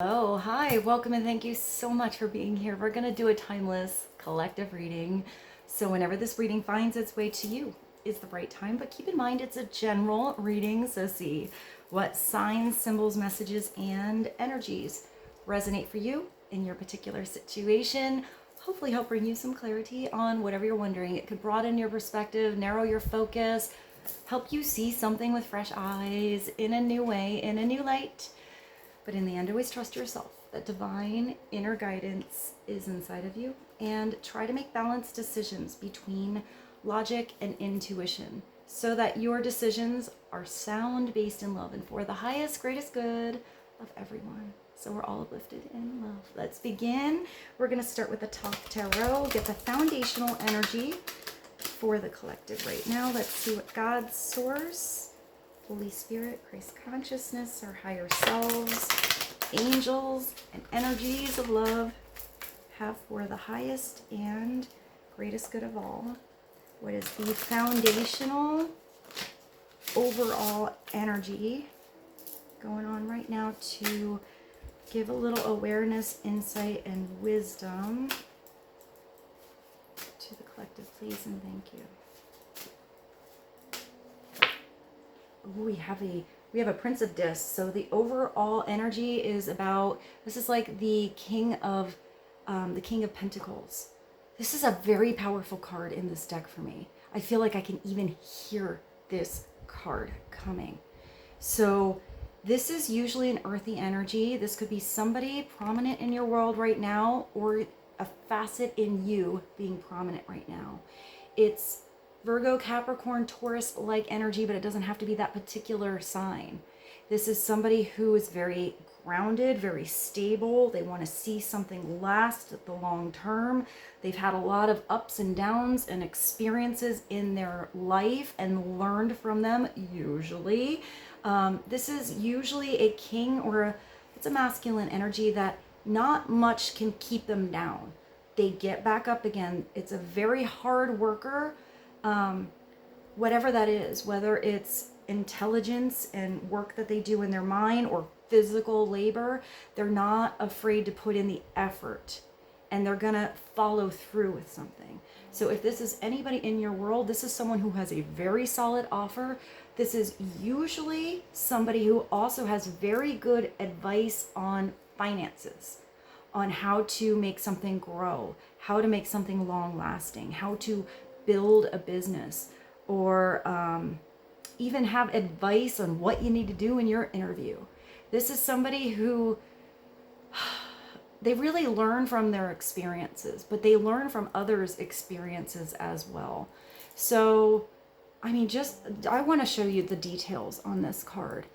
Oh, hi, welcome and thank you so much for being here. We're going to do a timeless collective reading. So whenever this reading finds its way to you is the right time, but keep in mind it's a general reading. So see what signs, symbols, messages, and energies resonate for you in your particular situation. Hopefully help bring you some clarity on whatever you're wondering. It could broaden your perspective, narrow your focus, help you see something with fresh eyes in a new way, in a new light. But in the end, always trust yourself that divine inner guidance is inside of you, and try to make balanced decisions between logic and intuition so that your decisions are sound, based in love, and for the highest, greatest good of everyone. So we're all uplifted in love. Let's begin. We're going to start with the top tarot, get the foundational energy for the collective right now. Let's see what God's source, Holy Spirit, Christ consciousness, our higher selves, angels, and energies of love have for the highest and greatest good of all. What is the foundational overall energy going on right now to give a little awareness, insight, and wisdom to the collective, please, and thank you. Ooh, we have a Prince of Discs. So the overall energy is about, this is like the King of Pentacles. This is a very powerful card in this deck for me. I feel like I can even hear this card coming. So this is usually an earthy energy. This could be somebody prominent in your world right now, or a facet in you being prominent right now. It's Virgo, Capricorn, Taurus-like energy, but it doesn't have to be that particular sign. This is somebody who is very grounded, very stable. They want to see something last at the long term. They've had a lot of ups and downs and experiences in their life and learned from them, usually. This is usually a king, or it's a masculine energy that not much can keep them down. They get back up again. It's a very hard worker. Whatever that is, whether it's intelligence and work that they do in their mind or physical labor, they're not afraid to put in the effort, and they're gonna follow through with something. So if this is anybody in your world, this is someone who has a very solid offer. This is usually somebody who also has very good advice on finances, on how to make something grow, how to make something long lasting, how to build a business, or even have advice on what you need to do in your interview. This is somebody who, they really learn from their experiences, but they learn from others' experiences as well. So, I mean, I want to show you the details on this card.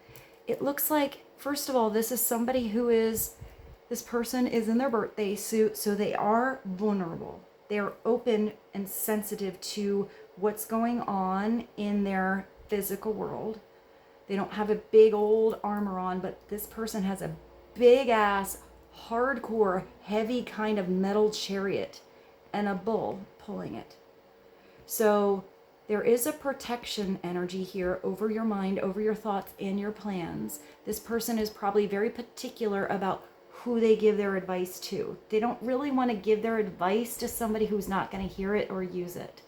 It looks like, first of all, this is somebody who this person is in their birthday suit, so they are vulnerable. They are open and sensitive to what's going on in their physical world. They don't have a big old armor on, but this person has a big ass, hardcore, heavy kind of metal chariot and a bull pulling it. So there is a protection energy here over your mind, over your thoughts and your plans. This person is probably very particular about who they give their advice to. They don't really want to give their advice to somebody who's not going to hear it or use it.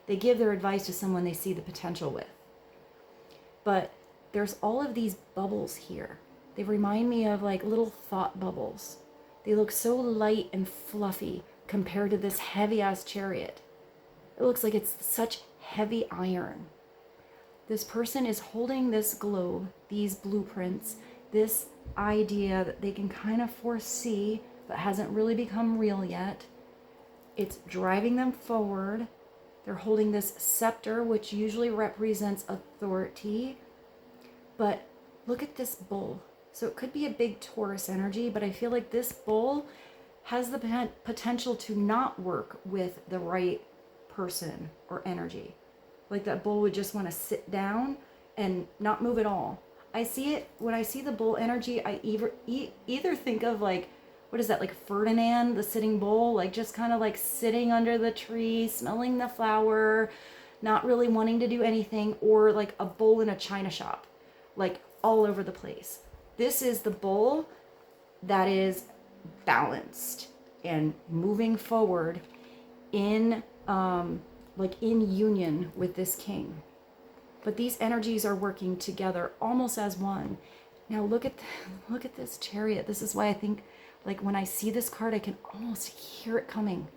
They give their advice to someone they see the potential with. But there's all of these bubbles here. They remind me of like little thought bubbles. They look so light and fluffy compared to this heavy ass chariot. It looks like it's such heavy iron. This person is holding this globe, these blueprints, this idea that they can kind of foresee but hasn't really become real yet. It's driving them forward. They're holding this scepter, which usually represents authority. But look at this bull. So it could be a big Taurus energy, but I feel like this bull has the potential to not work with the right person or energy. Like that bull would just want to sit down and not move at all. I see it, when I see the bull energy, I either think of like, what is that, like Ferdinand, the sitting bull, like just kind of like sitting under the tree, smelling the flower, not really wanting to do anything, or like a bull in a china shop, like all over the place. This is the bull that is balanced and moving forward in like in union with this king. But these energies are working together almost as one. Now look at this Chariot. This is why I think, like, when I see this card, I can almost hear it coming.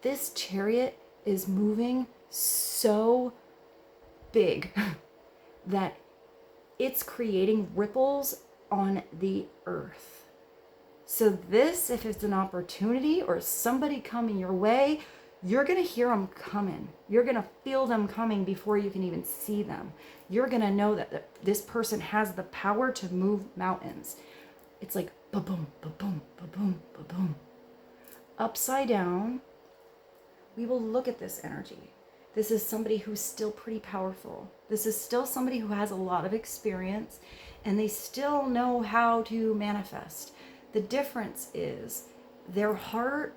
This Chariot is moving so big that it's creating ripples on the earth. So this, if it's an opportunity or somebody coming your way, you're going to hear them coming. You're going to feel them coming before you can even see them. You're going to know that this person has the power to move mountains. It's like ba-boom, ba-boom, ba-boom, ba-boom. Upside down, we will look at this energy. This is somebody who's still pretty powerful. This is still somebody who has a lot of experience, and they still know how to manifest. The difference is their heart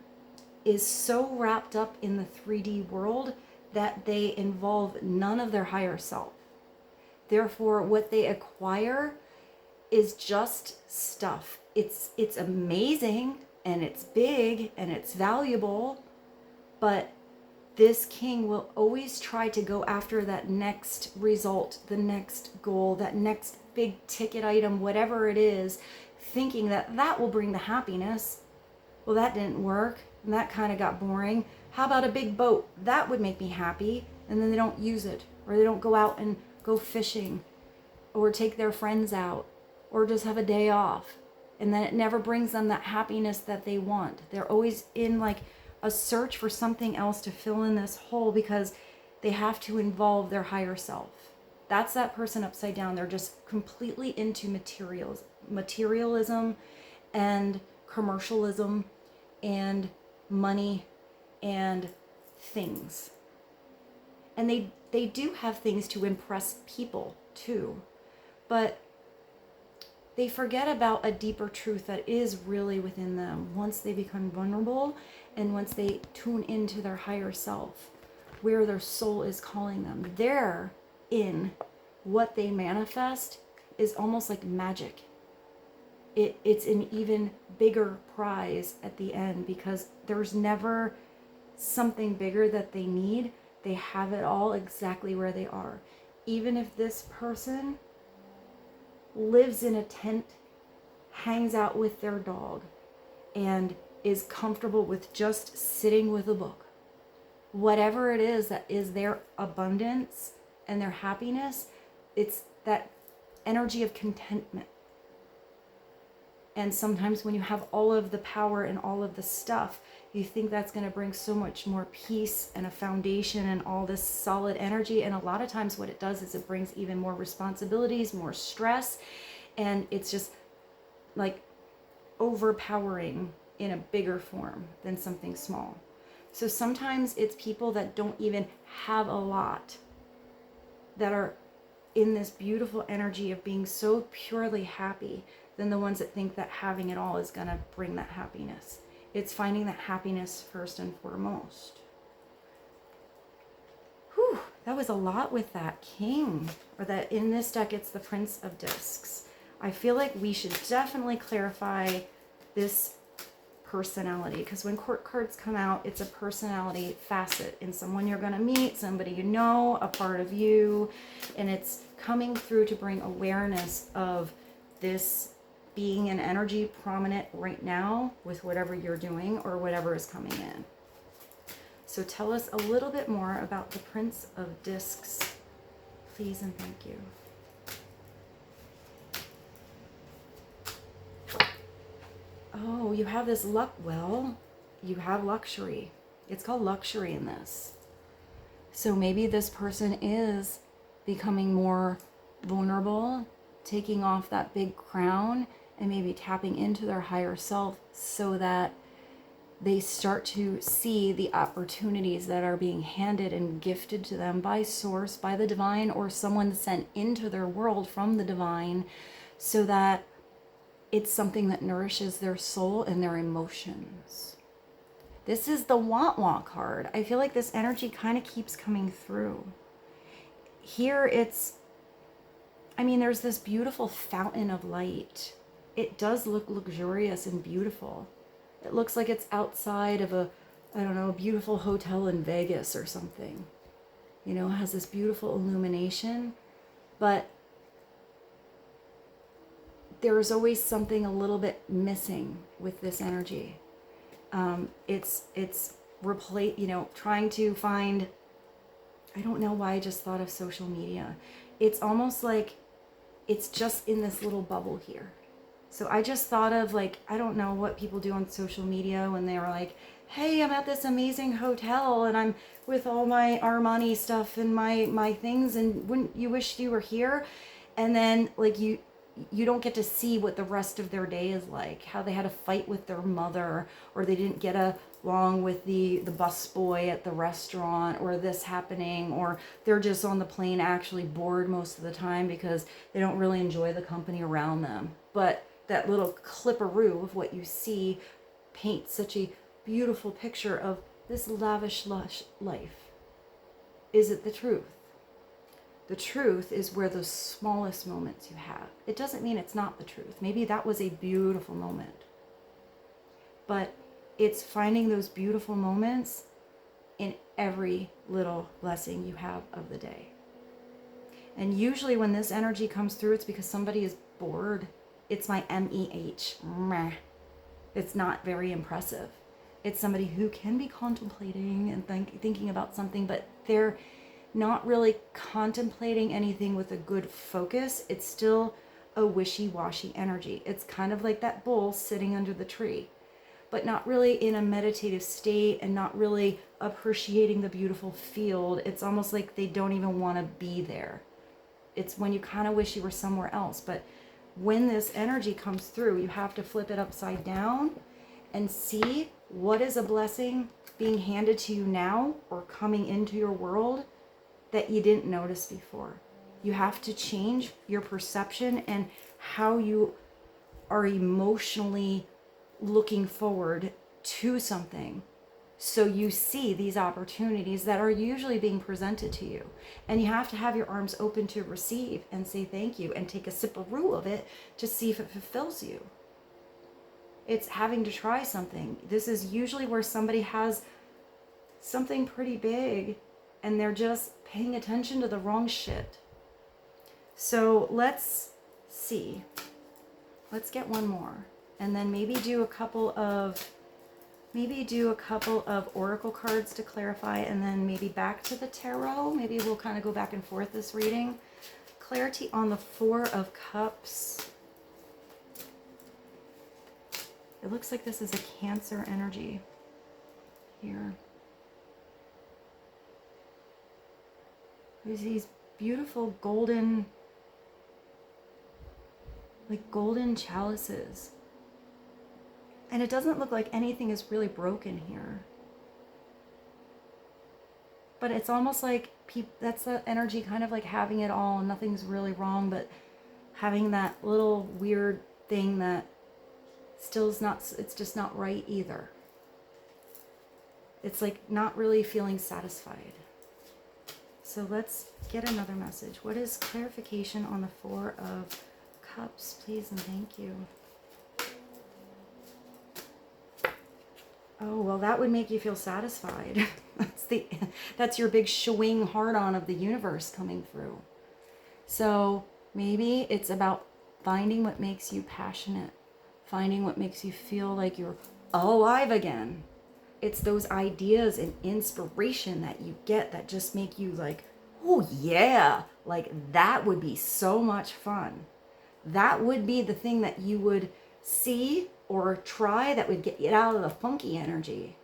is so wrapped up in the 3D world that they involve none of their higher self. Therefore, what they acquire is just stuff. It's amazing, and it's big, and it's valuable, but this king will always try to go after that next result, the next goal, that next big ticket item, whatever it is, thinking that that will bring the happiness. Well, that didn't work, and that kind of got boring. How about a big boat? That would make me happy. And then they don't use it, or they don't go out and go fishing, or take their friends out, or just have a day off. And then it never brings them that happiness that they want. They're always in like a search for something else to fill in this hole because they have to involve their higher self. That's that person upside down. They're just completely into materialism and commercialism and money and things. And they do have things to impress people too, but they forget about a deeper truth that is really within them once they become vulnerable and once they tune into their higher self, where their soul is calling them. They're in what they manifest is almost like magic. It's an even bigger prize at the end because there's never something bigger that they need. They have it all exactly where they are. Even if this person lives in a tent, hangs out with their dog, and is comfortable with just sitting with a book. Whatever it is that is their abundance and their happiness, it's that energy of contentment. And sometimes when you have all of the power and all of the stuff, you think that's going to bring so much more peace and a foundation and all this solid energy. And a lot of times what it does is it brings even more responsibilities, more stress, and it's just like overpowering in a bigger form than something small. So sometimes it's people that don't even have a lot that are in this beautiful energy of being so purely happy than the ones that think that having it all is going to bring that happiness. It's finding that happiness first and foremost. Whew, that was a lot with that king. Or that in this deck, it's the Prince of Discs. I feel like we should definitely clarify this personality, because when court cards come out, it's a personality facet in someone you're going to meet, somebody you know, a part of you, and it's coming through to bring awareness of this being an energy prominent right now with whatever you're doing or whatever is coming in. So tell us a little bit more about the Prince of Discs, please and thank you. Oh, you have this luck. Well, you have luxury. It's called luxury in this. So maybe this person is becoming more vulnerable, taking off that big crown, and maybe tapping into their higher self so that they start to see the opportunities that are being handed and gifted to them by source, by the divine, or someone sent into their world from the divine, so that it's something that nourishes their soul and their emotions. This is the want card. I feel like this energy kind of keeps coming through. Here it's, I mean, there's this beautiful fountain of light it does look luxurious and beautiful. It looks like it's outside of a, I don't know, a beautiful hotel in Vegas or something. You know, it has this beautiful illumination, but there's always something a little bit missing with this energy. It's replace, you know, trying to find, I don't know why I just thought of social media. It's almost like it's just in this little bubble here. So I just thought of, like, I don't know what people do on social media when they were like, hey, I'm at this amazing hotel and I'm with all my Armani stuff and my things, and wouldn't you wish you were here? And then, like, you don't get to see what the rest of their day is like, how they had a fight with their mother, or they didn't get along with the busboy at the restaurant, or this happening, or they're just on the plane actually bored most of the time because they don't really enjoy the company around them. But that little clipperoo of what you see paints such a beautiful picture of this lavish, lush life. Is it the truth? The truth is where those smallest moments you have. It doesn't mean it's not the truth. Maybe that was a beautiful moment. But it's finding those beautiful moments in every little blessing you have of the day. And usually when this energy comes through, it's because somebody is bored. It's my MEH. Meh. It's not very impressive. It's somebody who can be contemplating and thinking about something, but they're not really contemplating anything with a good focus. It's still a wishy-washy energy. It's kind of like that bull sitting under the tree, but not really in a meditative state and not really appreciating the beautiful field. It's almost like they don't even want to be there. It's when you kind of wish you were somewhere else. But when this energy comes through, you have to flip it upside down and see what is a blessing being handed to you now or coming into your world that you didn't notice before. You have to change your perception and how you are emotionally looking forward to something, so you see these opportunities that are usually being presented to you. And you have to have your arms open to receive and say thank you and take a sip-a-roo of it to see if it fulfills you. It's having to try something. This is usually where somebody has something pretty big and they're just paying attention to the wrong shit. So let's see. Let's get one more. And then maybe do a couple of oracle cards to clarify, and then maybe back to the tarot. Maybe we'll kind of go back and forth this reading. Clarity on the Four of Cups. It looks like this is a Cancer energy here. There's these beautiful golden, like golden chalices. And it doesn't look like anything is really broken here. But it's almost like that's the energy, kind of like having it all and nothing's really wrong, but having that little weird thing that still is not, it's just not right either. It's like not really feeling satisfied. So let's get another message. What is clarification on the Four of Cups, please and thank you. Oh, well, that would make you feel satisfied. That's your big swing hard-on of the universe coming through. So maybe it's about finding what makes you passionate, finding what makes you feel like you're alive again. It's those ideas and inspiration that you get that just make you like, oh yeah, like that would be so much fun. That would be the thing that you would see or try that would get you out of the funky energy.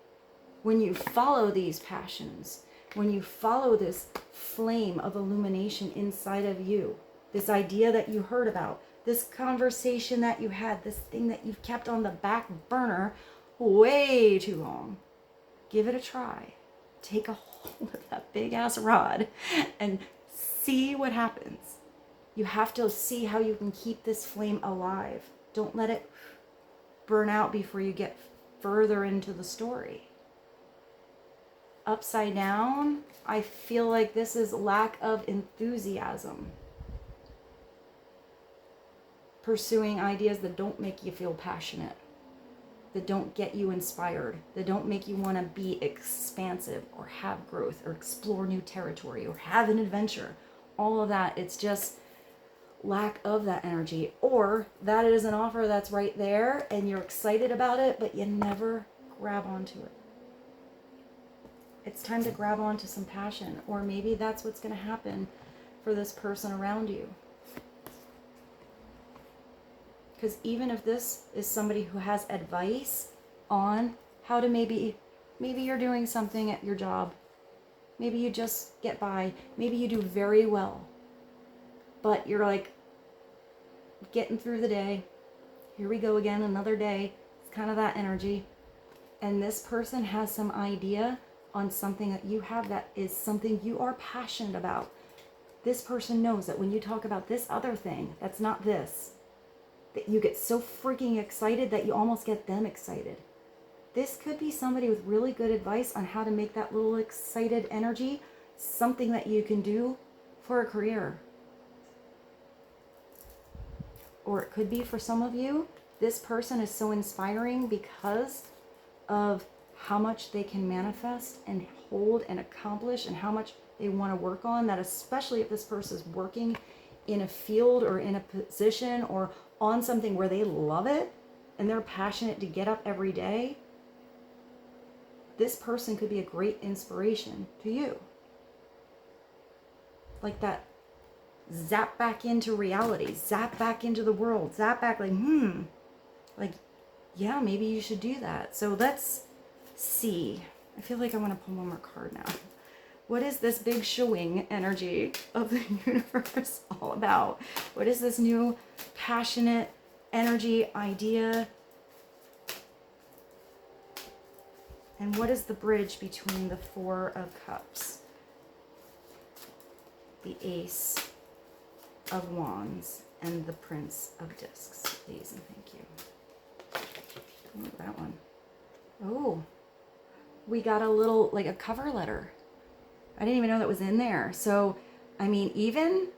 When you follow these passions, when you follow this flame of illumination inside of you, this idea that you heard about, this conversation that you had, this thing that you've kept on the back burner way too long, give it a try. Take a hold of that big ass rod and see what happens. You have to see how you can keep this flame alive. Don't let it burn out before you get further into the story. Upside down, I feel like this is lack of enthusiasm. pursuing ideas that don't make you feel passionate, that don't get you inspired, that don't make you want to be expansive or have growth or explore new territory or have an adventure. All of that, it's just lack of that energy. Or that is an offer that's right there and you're excited about it, but you never grab onto it. It's time to grab onto some passion, or maybe that's what's going to happen for this person around you. Because even if this is somebody who has advice on how to maybe you're doing something at your job, maybe you just get by, maybe you do very well, but you're like getting through the day, here we go again, another day. It's kind of that energy. And this person has some idea on something that you have that is something you are passionate about. This person knows that when you talk about this other thing that's not this, that you get so freaking excited that you almost get them excited. This could be somebody with really good advice on how to make that little excited energy something that you can do for a career. Or it could be for some of you, this person is so inspiring because of how much they can manifest and hold and accomplish and how much they want to work on, that especially if this person is working in a field or in a position or on something where they love it and they're passionate to get up every day, this person could be a great inspiration to you. Like that zap back into reality, zap back into the world, zap back like, yeah, maybe you should do that. So let's see. I feel like I want to pull one more card now. What is this big showing energy of the universe all about? What is this new passionate energy idea? And what is the bridge between the Four of Cups, the Ace of Wands, and the Prince of Discs? Please and thank you. Ooh, that one. Oh, we got a little, like a cover letter. I didn't even know that was in there. So, I mean, even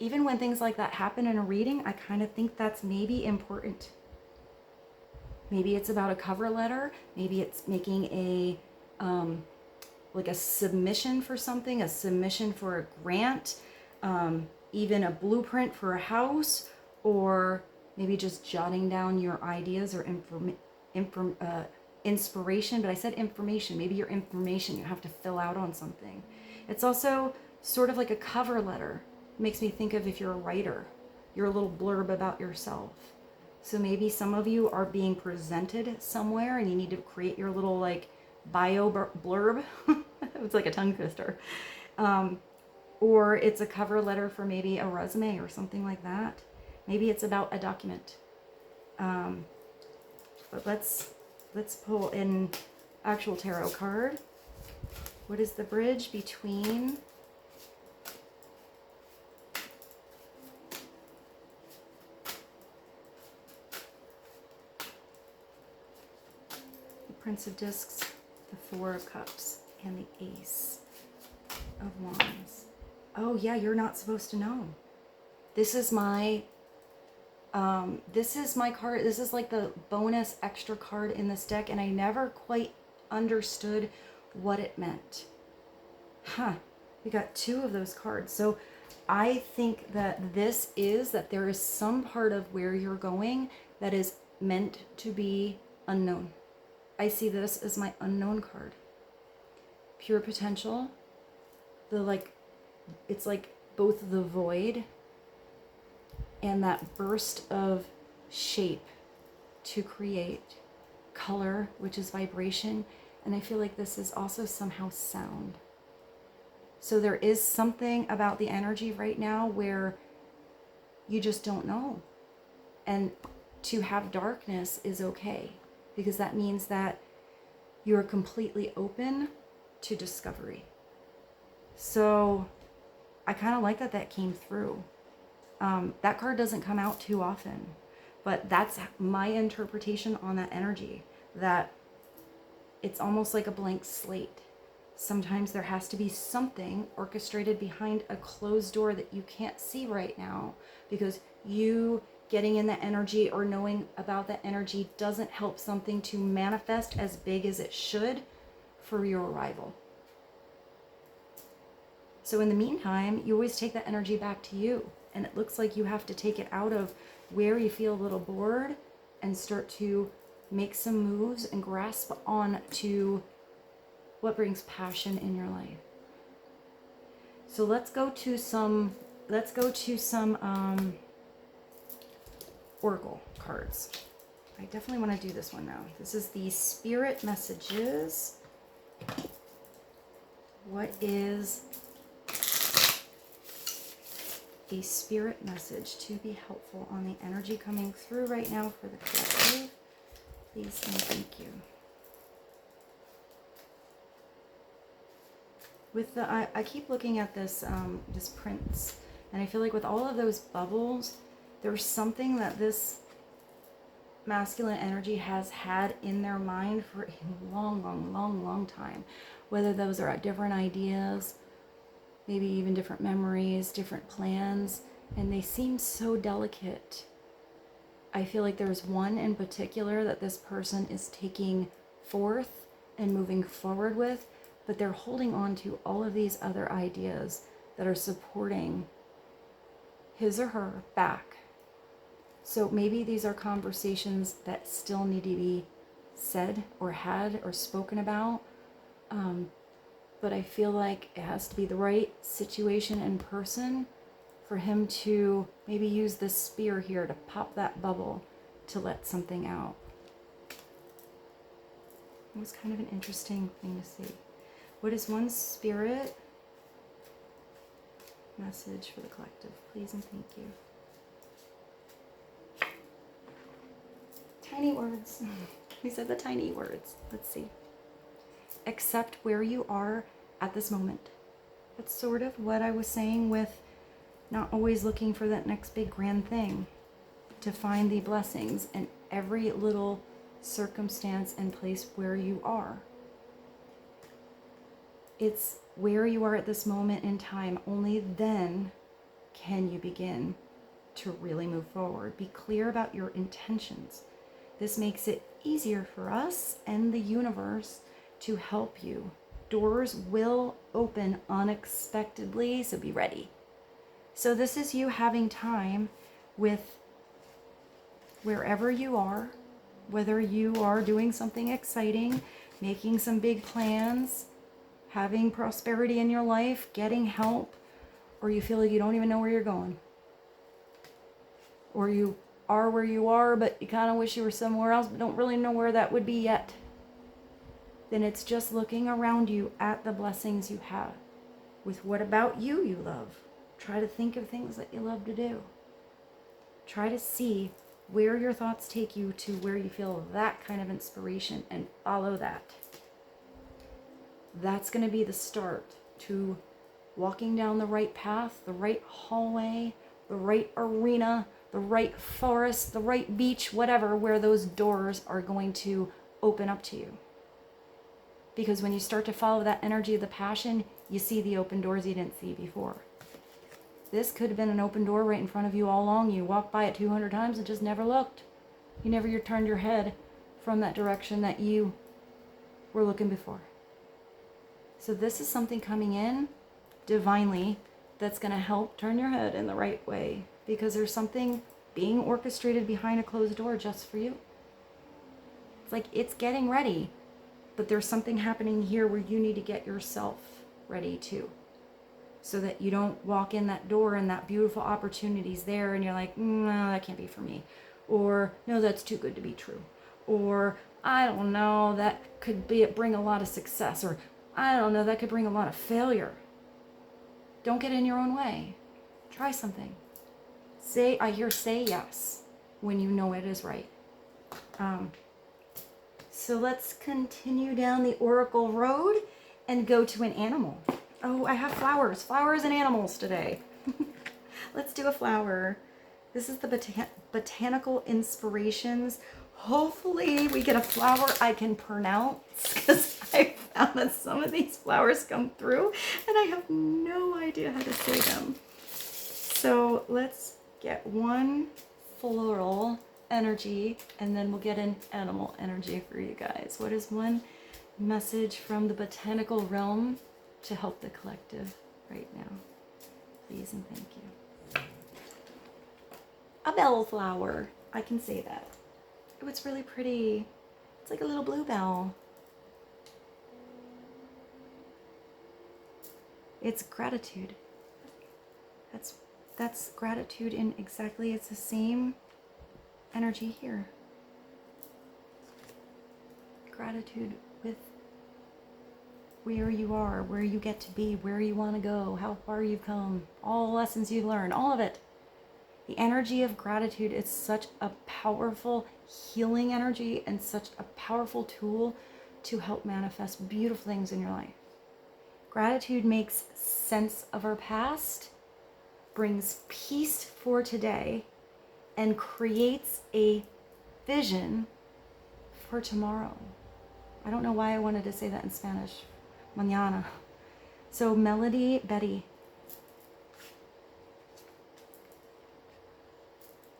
when things like that happen in a reading, I kind of think that's maybe important. Maybe it's about a cover letter. Maybe it's making a, like a submission for something, a submission for a grant, even a blueprint for a house, or maybe just jotting down your ideas or inspiration. But I said information. Maybe your information you have to fill out on something. It's also sort of like a cover letter. It makes me think of if you're a writer, your little blurb about yourself. So maybe some of you are being presented somewhere and you need to create your little like bio blurb. It's like a tongue twister. Or it's a cover letter for maybe a resume or something like that. Maybe it's about a document. But let's pull an actual tarot card. What is the bridge between the Prince of Discs, the Four of Cups, and the Ace of Wands? Oh yeah, you're not supposed to know. This is my card. This is like the bonus extra card in this deck, and I never quite understood what it meant. We got two of those cards. So I think that this is that there is some part of where you're going that is meant to be unknown. I see this as my unknown card. Pure potential. It's like both the void and that burst of shape to create color, which is vibration. And I feel like this is also somehow sound. So there is something about the energy right now where you just don't know. And to have darkness is okay, because that means that you're completely open to discovery. So I kind of like that came through. That card doesn't come out too often, but that's my interpretation on that energy, that it's almost like a blank slate. Sometimes there has to be something orchestrated behind a closed door that you can't see right now because you getting in the energy or knowing about the energy doesn't help something to manifest as big as it should for your arrival. So in the meantime, you always take that energy back to you. And it looks like you have to take it out of where you feel a little bored and start to make some moves and grasp on to what brings passion in your life. So let's go to some oracle cards. I definitely want to do this one now. This is the spirit messages. What is a spirit message to be helpful on the energy coming through right now for the collective? Please and thank you. With the, I keep looking at this this prints, and I feel like with all of those bubbles, there's something that this masculine energy has had in their mind for a long time. Whether those are different ideas, maybe even different memories, different plans, and they seem so delicate. I feel like there's one in particular that this person is taking forth and moving forward with, but they're holding on to all of these other ideas that are supporting his or her back. So maybe these are conversations that still need to be said or had or spoken about. But I feel like it has to be the right situation and person for him to maybe use this spear here to pop that bubble to let something out. It was kind of an interesting thing to see. What is one spirit message for the collective? Please and thank you. Tiny words. We said the tiny words. Let's see. Accept where you are at this moment. That's sort of what I was saying with not always looking for that next big grand thing. To find the blessings in every little circumstance and place where you are. It's where you are at this moment in time. Only then can you begin to really move forward. Be clear about your intentions. This makes it easier for us and the universe to help you. Doors will open unexpectedly, so be ready. So this is you having time with wherever you are, whether you are doing something exciting, making some big plans, having prosperity in your life, getting help, or you feel like you don't even know where you're going. Or you are where you are, but you kind of wish you were somewhere else, but don't really know where that would be yet. Then it's just looking around you at the blessings you have with what about you love. Try to think of things that you love to do. Try to see where your thoughts take you to where you feel that kind of inspiration and follow that. That's going to be the start to walking down the right path, the right hallway, the right arena, the right forest, the right beach, whatever, where those doors are going to open up to you. Because when you start to follow that energy of the passion, you see the open doors you didn't see before. This could have been an open door right in front of you all along. You walked by it 200 times and just never looked. You never turned your head from that direction that you were looking before. So this is something coming in divinely that's going to help turn your head in the right way. Because there's something being orchestrated behind a closed door just for you. It's like it's getting ready. But there's something happening here where you need to get yourself ready too. So that you don't walk in that door and that beautiful opportunity's there and you're like, no, that can't be for me. Or, no, that's too good to be true. Or, I don't know, that could bring a lot of success. Or, I don't know, that could bring a lot of failure. Don't get in your own way. Try something. Say yes when you know it is right. So let's continue down the Oracle Road and go to an animal. Oh, I have flowers. Flowers and animals today. Let's do a flower. This is the Botanical Inspirations. Hopefully we get a flower I can pronounce because I found that some of these flowers come through and I have no idea how to say them. So let's get one floral energy, and then we'll get an animal energy for you guys. What is one message from the botanical realm to help the collective right now? Please and thank you. A bellflower. I can say that. Oh, it's really pretty. It's like a little bluebell. It's gratitude. That's gratitude in exactly, it's the same energy here. Gratitude with where you are, where you get to be, where you want to go, how far you've come, all the lessons you've learned, all of it. The energy of gratitude is such a powerful healing energy and such a powerful tool to help manifest beautiful things in your life. Gratitude makes sense of our past, brings peace for today, and creates a vision for tomorrow. I don't know why I wanted to say that in Spanish. Mañana. So Melody Betty.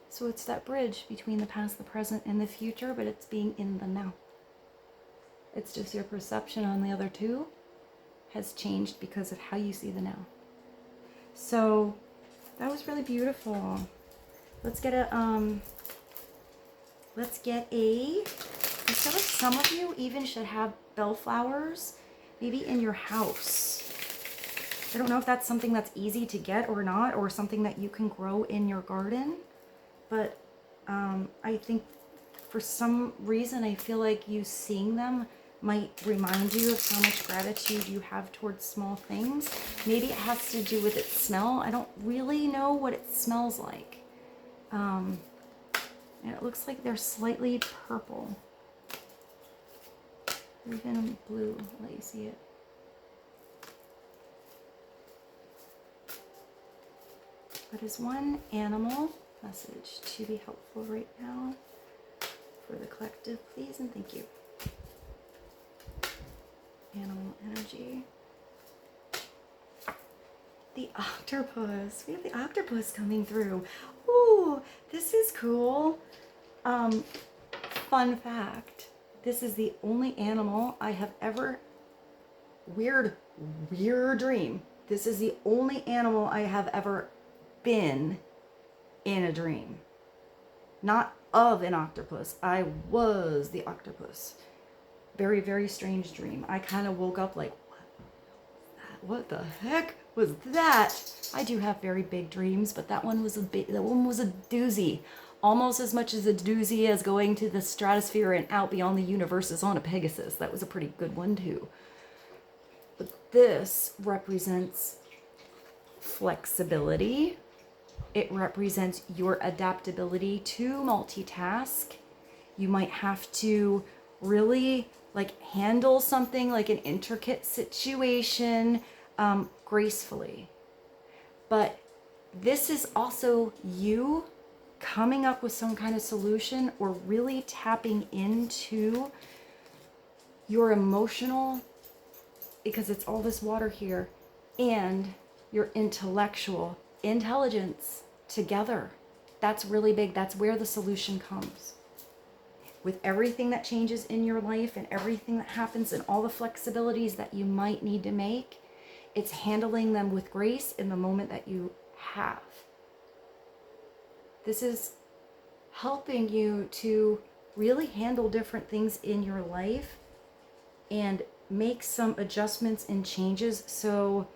So it's that bridge between the past, the present, and the future, but it's being in the now. It's just your perception on the other two has changed because of how you see the now. So that was really beautiful. Let's get a I feel like some of you even should have bellflowers maybe in your house. I don't know if that's something that's easy to get or not, or something that you can grow in your garden, but I think for some reason I feel like you seeing them might remind you of how much gratitude you have towards small things. Maybe it has to do with its smell. I don't really know what it smells like. And it looks like they're slightly purple. Or even blue. I'll let you see it. What is one animal message to be helpful right now for the collective, please and thank you. Animal energy. The octopus. We have the octopus coming through. Ooh, this is cool. Fun fact. This is the only animal I have ever... Weird dream. This is the only animal I have ever been in a dream. Not of an octopus. I was the octopus. Very, very strange dream. I kind of woke up like, what the heck was that? I do have very big dreams, but that one was a doozy. Almost as much as a doozy as going to the stratosphere and out beyond the universes on a Pegasus. That was a pretty good one too. But this represents flexibility. It represents your adaptability to multitask. You might have to really like handle something like an intricate situation gracefully. But this is also you coming up with some kind of solution or really tapping into your emotional, because it's all this water here, and your intellectual intelligence together. That's really big. That's where the solution comes. With everything that changes in your life and everything that happens and all the flexibilities that you might need to make, it's handling them with grace in the moment that you have. This is helping you to really handle different things in your life and make some adjustments and changes so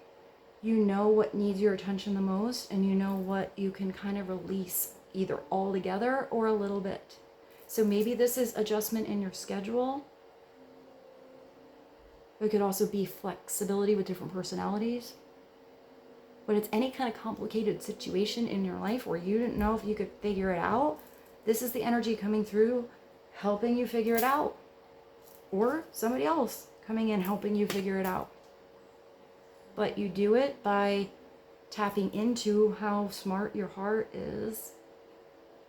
you know what needs your attention the most and you know what you can kind of release either all together or a little bit. So maybe this is adjustment in your schedule. It could also be flexibility with different personalities. But it's any kind of complicated situation in your life where you didn't know if you could figure it out. This is the energy coming through, helping you figure it out. Or somebody else coming in, helping you figure it out. But you do it by tapping into how smart your heart is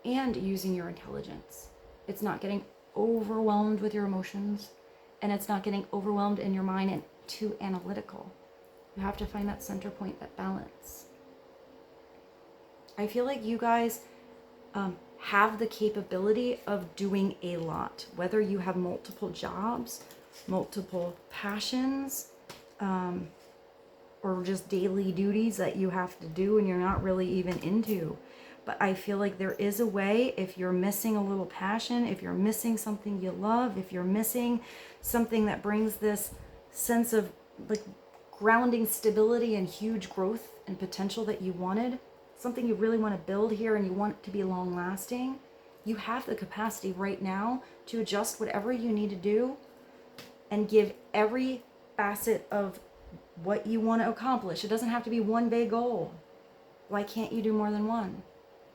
and using your intelligence. It's not getting overwhelmed with your emotions, and it's not getting overwhelmed in your mind and too analytical. You have to find that center point, that balance. I feel like you guys have the capability of doing a lot, whether you have multiple jobs, multiple passions, or just daily duties that you have to do and you're not really even into. But I feel like there is a way, if you're missing a little passion, if you're missing something you love, if you're missing something that brings this sense of like grounding stability and huge growth and potential that you wanted, something you really want to build here and you want it to be long lasting, you have the capacity right now to adjust whatever you need to do and give every facet of what you want to accomplish. It doesn't have to be one big goal. Why can't you do more than one?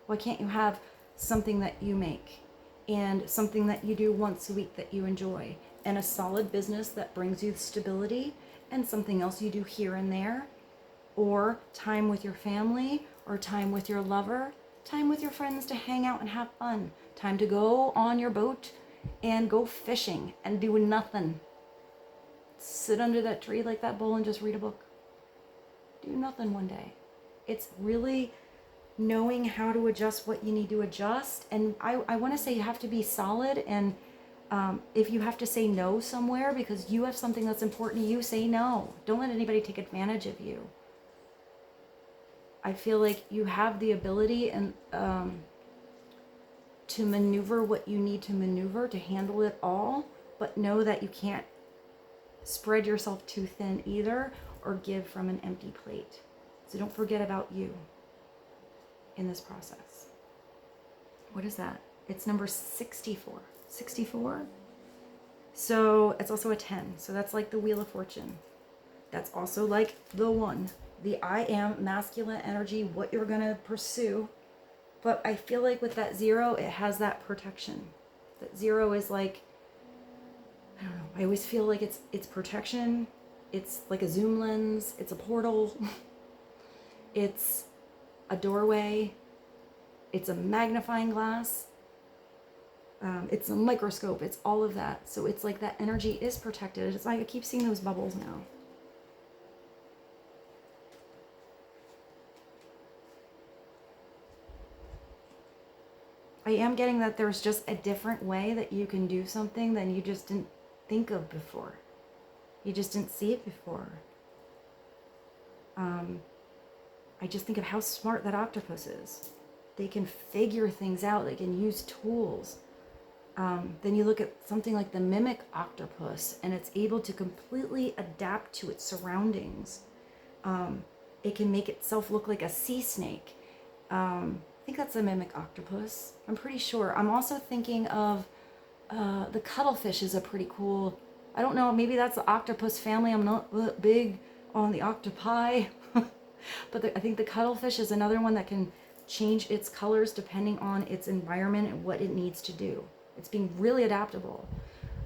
Why can't you have something that you make and something that you do once a week that you enjoy, and a solid business that brings you stability, and something else you do here and there, or time with your family, or time with your lover, time with your friends to hang out and have fun, time to go on your boat and go fishing and do nothing. Sit under that tree like that bull and just read a book. Do nothing one day. It's really knowing how to adjust what you need to adjust. And I want to say you have to be solid. And if you have to say no somewhere because you have something that's important to you, say no. Don't let anybody take advantage of you. I feel like you have the ability and to maneuver what you need to maneuver to handle it all, but know that you can't spread yourself too thin either or give from an empty plate. So don't forget about you in this process. What is that? It's number 64. 64? So it's also a 10. So that's like the Wheel of Fortune. That's also like the 1. The I am masculine energy, what you're going to pursue. But I feel like with that 0, it has that protection. That 0 is like, I don't know, I always feel like it's protection. It's like a zoom lens. It's a portal. It's a doorway. It's a magnifying glass. It's a microscope. It's all of that. So it's like that energy is protected. It's like I keep seeing those bubbles now. I am getting that there's just a different way that you can do something than you just didn't think of before. You just didn't see it before. I just think of how smart that octopus is. They can figure things out. They can use tools. Then you look at something like the mimic octopus, and it's able to completely adapt to its surroundings. It can make itself look like a sea snake. I think that's a mimic octopus. I'm pretty sure. I'm also thinking of the cuttlefish is a pretty cool, I don't know, maybe that's the octopus family. I'm not big on the octopi. But I think the cuttlefish is another one that can change its colors depending on its environment and what it needs to do. It's being really adaptable.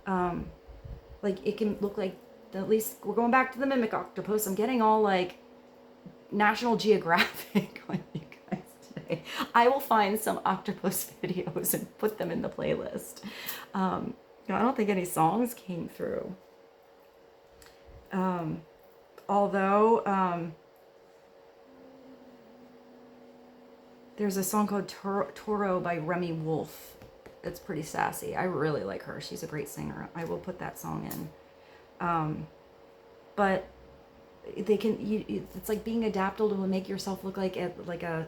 Like it can look like, at least we're going back to the mimic octopus. I'm getting all like National Geographic on you guys today. I will find some octopus videos and put them in the playlist. I don't think any songs came through. Although there's a song called Toro by Remi Wolf. It's pretty sassy. I really like her. She's a great singer. I will put that song in. But they can. It's like being adaptable to make yourself look like a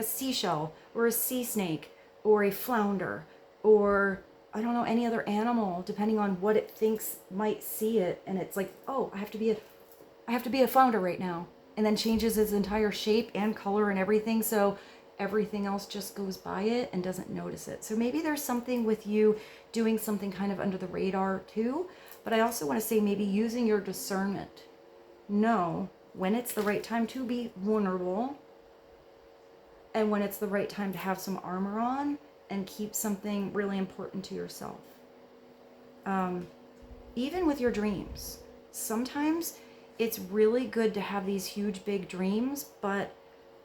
seashell or a sea snake or a flounder or I don't know, any other animal, depending on what it thinks might see it, and it's like, oh, I have to be a flounder right now, and then changes its entire shape and color and everything, so everything else just goes by it and doesn't notice it. So maybe there's something with you doing something kind of under the radar too, but I also want to say maybe using your discernment. Know when it's the right time to be vulnerable and when it's the right time to have some armor on and keep something really important to yourself. Even with your dreams, sometimes it's really good to have these huge, big dreams, but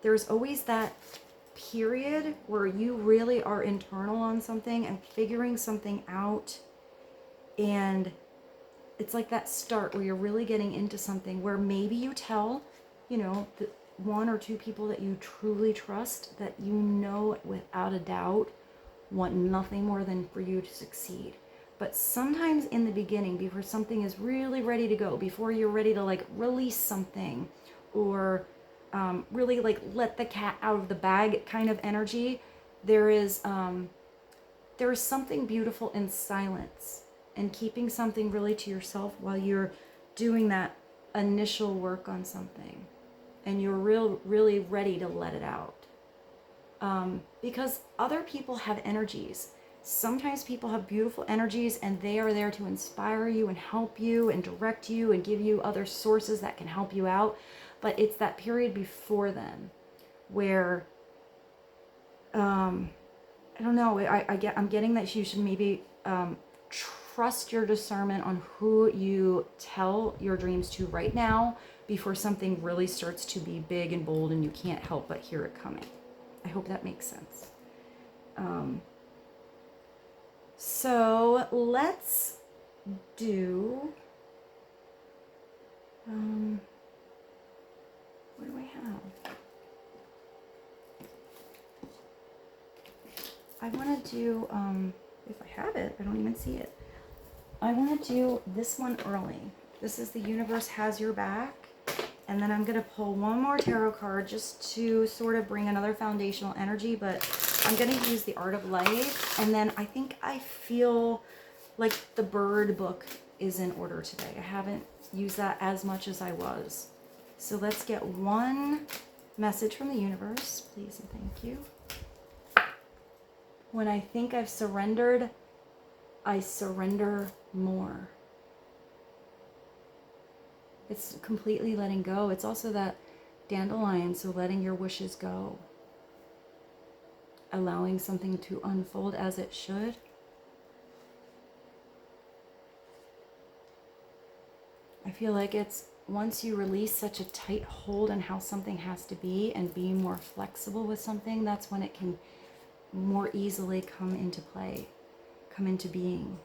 there's always that period where you really are internal on something and figuring something out. And it's like that start where you're really getting into something where maybe you tell, you know, one or two people that you truly trust, that you know without a doubt want nothing more than for you to succeed. But sometimes in the beginning, before something is really ready to go, before you're ready to like release something, or really like let the cat out of the bag kind of energy, there is something beautiful in silence and keeping something really to yourself while you're doing that initial work on something, and you're really ready to let it out. Because other people have energies. Sometimes people have beautiful energies, and they are there to inspire you and help you and direct you and give you other sources that can help you out. But it's that period before then where, I don't know, I'm getting that you should maybe trust your discernment on who you tell your dreams to right now before something really starts to be big and bold and you can't help but hear it coming. I hope that makes sense. So let's do, what do I have? I want to do, if I have it, I don't even see it. I want to do this one early. This is The Universe Has Your Back. And then I'm going to pull one more tarot card just to sort of bring another foundational energy, but I'm going to use the Art of Life. And then I feel like the bird book is in order today. I haven't used that as much as I was. So let's get one message from the universe, please and thank you. When I think I've surrendered, I surrender more. It's completely letting go. It's also that dandelion, so letting your wishes go. Allowing something to unfold as it should. I feel like it's once you release such a tight hold on how something has to be and be more flexible with something, that's when it can more easily come into play, come into being.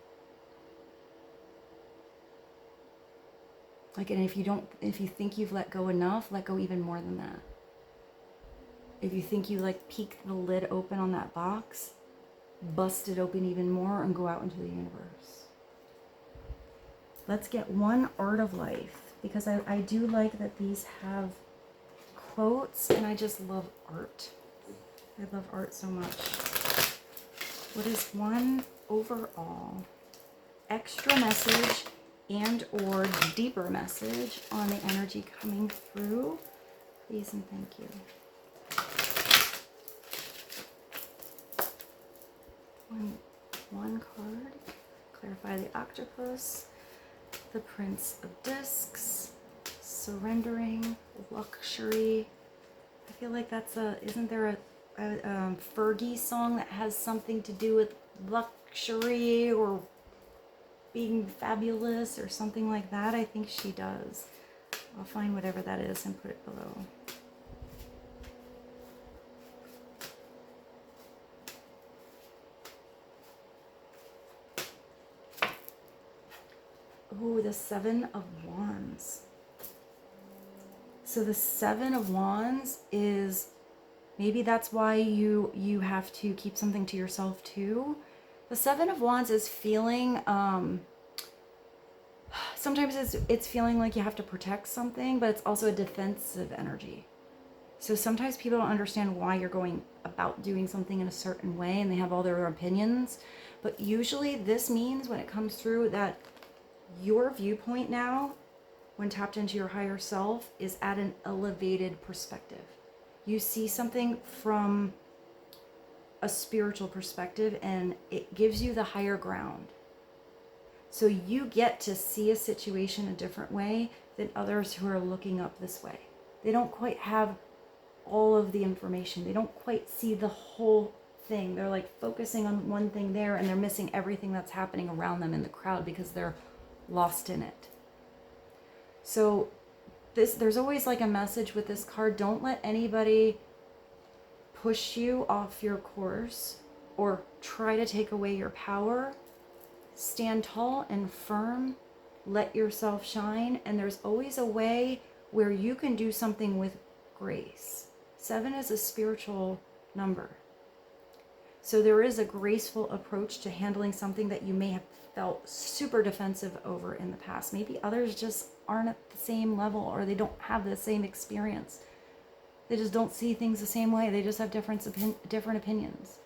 Like, and if you think you've let go enough, let go even more than that. If you think you like peeked the lid open on that box, bust it open even more and go out into the universe. Let's get one Art of Life, because I do like that these have quotes, and I just love art. I love art so much. What is one overall extra message and or deeper message on the energy coming through? Please and thank you. One card. Clarify the octopus. The Prince of Discs. Surrendering. Luxury. I feel like that's isn't there a Fergie song that has something to do with luxury or being fabulous or something like that? I think she does. I'll find whatever that is and put it below. Ooh, the Seven of Wands. So the Seven of Wands is, maybe that's why you have to keep something to yourself too. The Seven of Wands is feeling, sometimes it's feeling like you have to protect something, but it's also a defensive energy. So sometimes people don't understand why you're going about doing something in a certain way, and they have all their opinions. But usually this means, when it comes through, that your viewpoint now, when tapped into your higher self, is at an elevated perspective. You see something from a spiritual perspective, and it gives you the higher ground. So you get to see a situation a different way than others who are looking up this way. They don't quite have all of the information. They don't quite see the whole thing. They're like focusing on one thing there, and they're missing everything that's happening around them in the crowd because they're lost in it. So there's always like a message with this card. Don't let anybody push you off your course or try to take away your power. Stand tall and firm. Let yourself shine. And there's always a way where you can do something with grace. 7 is a spiritual number. So there is a graceful approach to handling something that you may have felt super defensive over in the past. Maybe others just aren't at the same level, or they don't have the same experience. They just don't see things the same way. They just have different opinions.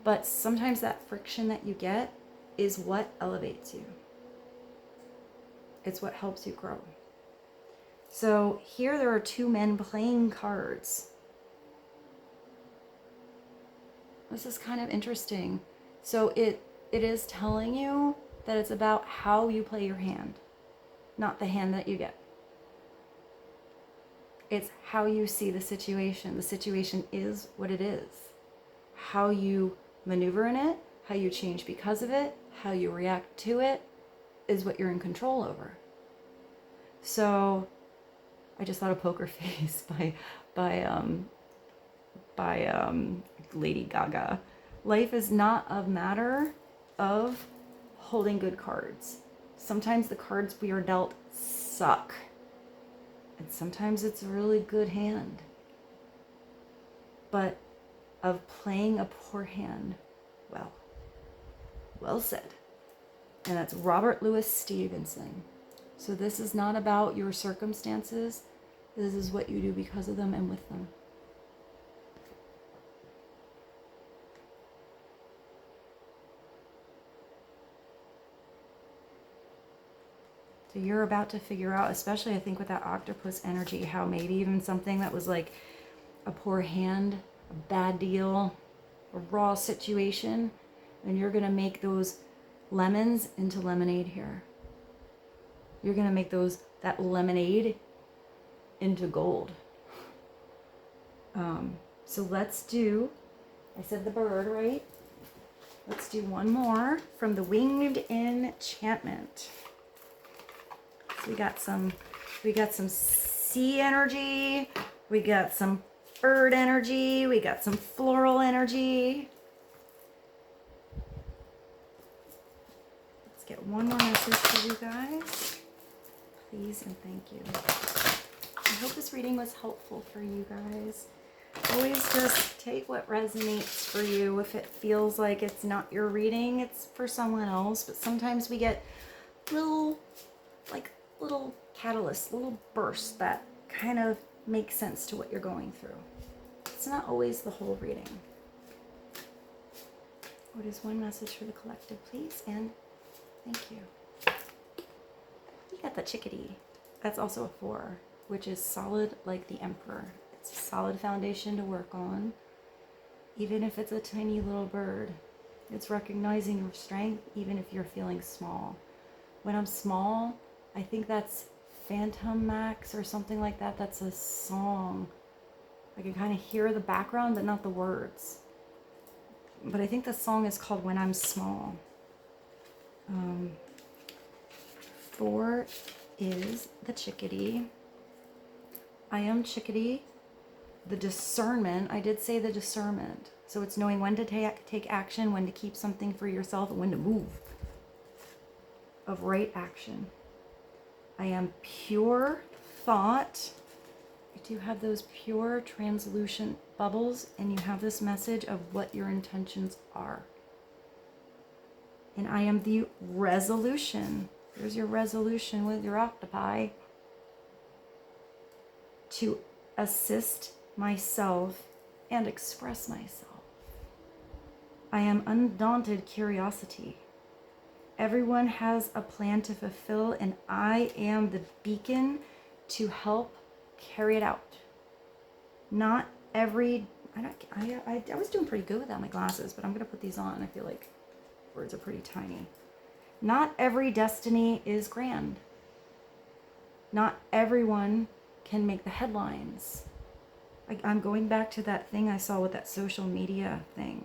But sometimes that friction that you get is what elevates you. It's what helps you grow. So here there are 2 men playing cards. This is kind of interesting. So it is telling you that it's about how you play your hand, not the hand that you get. It's how you see the situation. The situation is what it is. How you maneuver in it, how you change because of it, how you react to it is what you're in control over. So I just thought of Poker Face by Lady Gaga. Life is not a matter of holding good cards. Sometimes the cards we are dealt suck. And sometimes it's a really good hand. But of playing a poor hand, well said. And that's Robert Louis Stevenson. So this is not about your circumstances. This is what you do because of them and with them. So you're about to figure out, especially I think with that octopus energy, how maybe even something that was like a poor hand, a bad deal, a raw situation, and you're going to make those lemons into lemonade here. You're going to make that lemonade into gold. So let's do, I said the bird, right? Let's do one more from the Winged Enchantment. So we got some sea energy, we got some bird energy, we got some floral energy. Let's get one more message for you guys. Please and thank you. I hope this reading was helpful for you guys. Always just take what resonates for you. If it feels like it's not your reading, it's for someone else. But sometimes we get little catalysts, little bursts that kind of make sense to what you're going through. It's not always the whole reading. What is one message for the collective, please? And thank you. You got the chickadee. That's also a 4, which is solid like the Emperor. It's a solid foundation to work on. Even if it's a tiny little bird, it's recognizing your strength, even if you're feeling small. When I'm small, I think that's Phantom Max or something like that. That's a song. I can kind of hear the background, but not the words. But I think the song is called When I'm Small. 4 is the chickadee. I am chickadee. The discernment, I did say the discernment. So it's knowing when to take action, when to keep something for yourself, and when to move. Of right action. I am pure thought. You do have those pure translucent bubbles, and you have this message of what your intentions are. And I am the resolution. There's your resolution with your octopi. To assist myself and express myself. I am undaunted curiosity. Everyone has a plan to fulfill, and I am the beacon to help carry it out. Not every, I was doing pretty good without my glasses, but I'm going to put these on. I feel like words are pretty tiny. Not every destiny is grand. Not everyone can make the headlines. I'm going back to that thing I saw with that social media thing.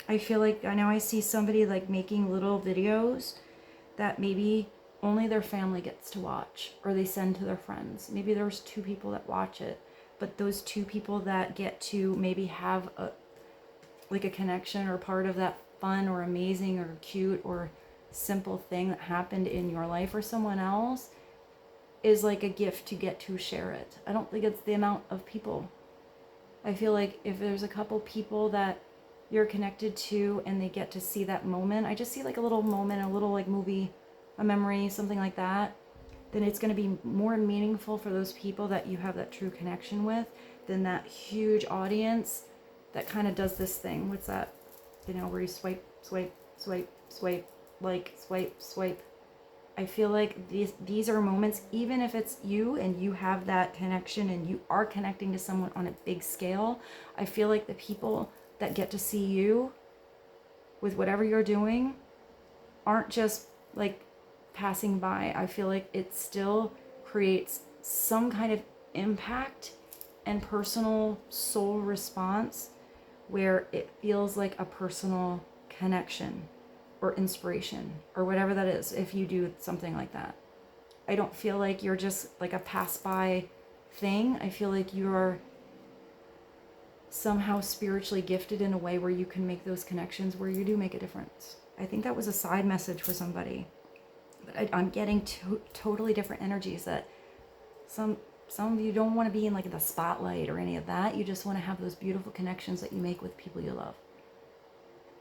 I feel like now I see somebody like making little videos that maybe only their family gets to watch, or they send to their friends. Maybe there's 2 people that watch it, but those 2 people that get to maybe have a connection or part of that fun or amazing or cute or simple thing that happened in your life or someone else, is like a gift to get to share it. I don't think it's the amount of people. I feel like if there's a couple people that you're connected to and they get to see that moment, I just see like a little moment, a little like movie, a memory, something like that, then it's going to be more meaningful for those people that you have that true connection with than that huge audience that kind of does this thing. What's that? You know, where you swipe, swipe, swipe, swipe, like swipe, swipe. I feel like these are moments, even if it's you and you have that connection and you are connecting to someone on a big scale, I feel like the people that get to see you with whatever you're doing aren't just like passing by. I feel like it still creates some kind of impact and personal soul response where it feels like a personal connection or inspiration or whatever that is if you do something like that. I don't feel like you're just like a pass by thing. I feel like you're somehow spiritually gifted in a way where you can make those connections where you do make a difference. I think that was a side message for somebody. But I'm getting totally different energies that some of you don't want to be in like the spotlight or any of that. You just want to have those beautiful connections that you make with people you love.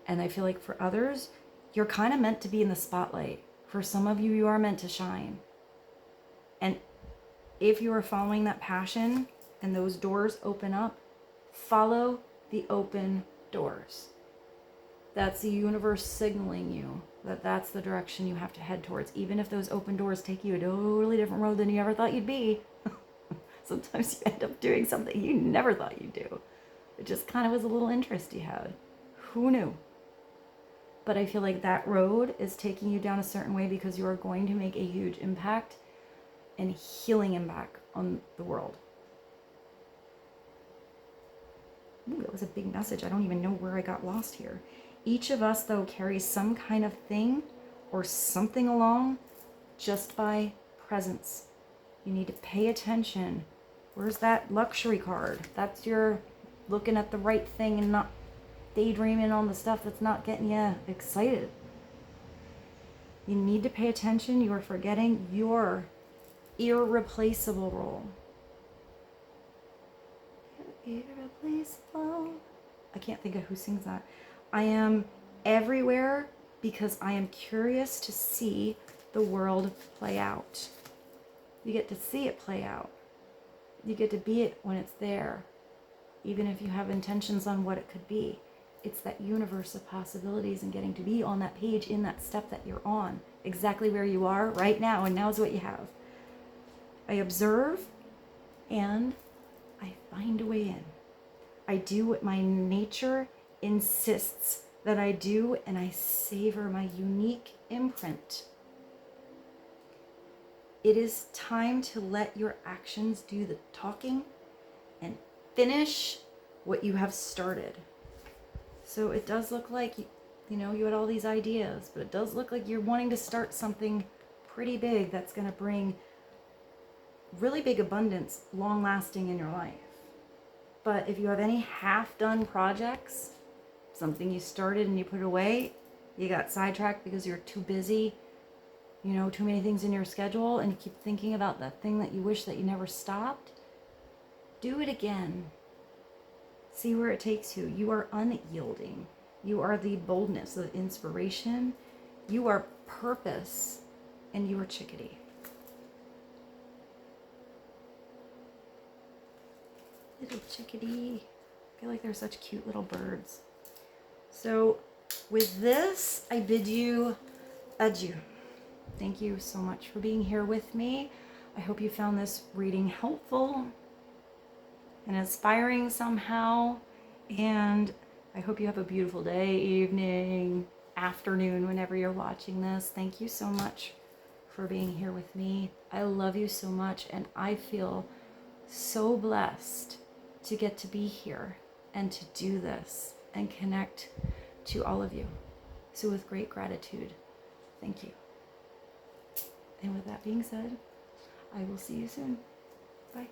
And I feel like for others, you're kind of meant to be in the spotlight. For some of you, you are meant to shine. And if you are following that passion and those doors open up, follow the open doors. That's the universe signaling you that that's the direction you have to head towards. Even if those open doors take you a totally different road than you ever thought you'd be. Sometimes you end up doing something you never thought you'd do. It just kind of was a little interest you had. Who knew? But I feel like that road is taking you down a certain way because you are going to make a huge impact and healing impact on the world. Ooh, that was a big message. I don't even know where I got lost here. Each of us, though, carries some kind of thing or something along just by presence. You need to pay attention. Where's that luxury card? That's your looking at the right thing and not daydreaming on the stuff that's not getting you excited. You need to pay attention. You are forgetting your irreplaceable role. Irreplaceable. I can't think of who sings that. I am everywhere because I am curious to see the world play out. You get to see it play out. You get to be it when it's there, even if you have intentions on what it could be. It's that universe of possibilities and getting to be on that page in that step that you're on, exactly where you are right now, and now's what you have. I observe and I find a way in. I do what my nature insists that I do, and I savor my unique imprint. It is time to let your actions do the talking and finish what you have started. So it does look like, you know, you had all these ideas, but it does look like you're wanting to start something pretty big that's going to bring really big abundance, long lasting in your life. But if you have any half-done projects, something you started and you put away, you got sidetracked because you're too busy, you know, too many things in your schedule, and you keep thinking about that thing that you wish that you never stopped, do it again. See where it takes you. You are unyielding. You are the boldness of inspiration. You are purpose, and you are chickadee. Little chickadee. I feel like they're such cute little birds. So with this, I bid you adieu. Thank you so much for being here with me. I hope you found this reading helpful and inspiring somehow. And I hope you have a beautiful day, evening, afternoon, whenever you're watching this. Thank you so much for being here with me. I love you so much, and I feel so blessed to get to be here and to do this and connect to all of you. So with great gratitude, thank you. And with that being said, I will see you soon. Bye.